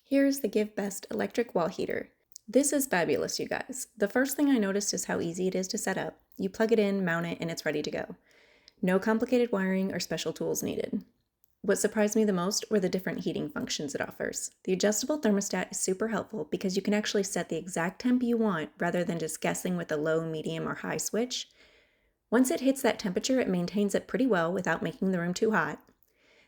Here's the GiveBest electric wall heater. This is fabulous, you guys. The first thing I noticed is how easy it is to set up. You plug it in, mount it, and it's ready to go. No complicated wiring or special tools needed. What surprised me the most were the different heating functions it offers. The adjustable thermostat is super helpful because you can actually set the exact temp you want rather than just guessing with a low, medium, or high switch. Once it hits that temperature, it maintains it pretty well without making the room too hot.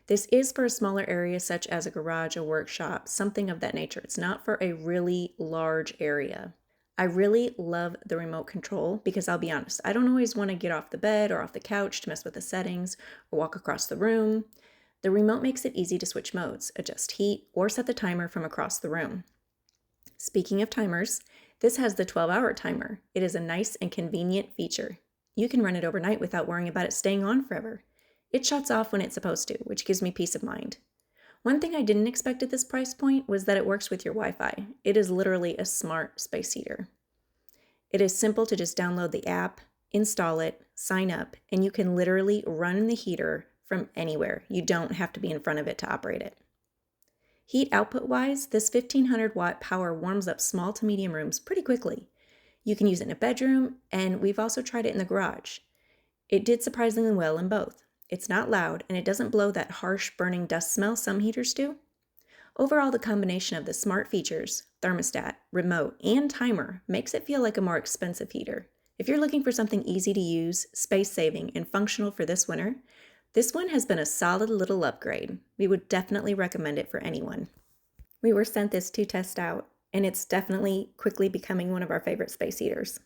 This is for a smaller area such as a garage, a workshop, something of that nature. It's not for a really large area. I really love the remote control because I'll be honest, I don't always want to get off the bed or off the couch to mess with the settings or walk across the room. The remote makes it easy to switch modes, adjust heat, or set the timer from across the room. Speaking of timers, this has the 12-hour timer. It is a nice and convenient feature. You can run it overnight without worrying about it staying on forever. It shuts off when it's supposed to, which gives me peace of mind. One thing I didn't expect at this price point was that it works with your Wi-Fi. It is literally a smart space heater. It is simple to just download the app, install it, sign up, and you can literally run the heater from anywhere. You don't have to be in front of it to operate it. Heat output-wise, this 1500 watt power warms up small to medium rooms pretty quickly. You can use it in a bedroom, and we've also tried it in the garage. It did surprisingly well in both. It's not loud, and it doesn't blow that harsh burning dust smell some heaters do. Overall, the combination of the smart features, thermostat, remote, and timer makes it feel like a more expensive heater. If you're looking for something easy to use, space-saving, and functional for this winter, this one has been a solid little upgrade. We would definitely recommend it for anyone. We were sent this to test out, and it's definitely quickly becoming one of our favorite space heaters.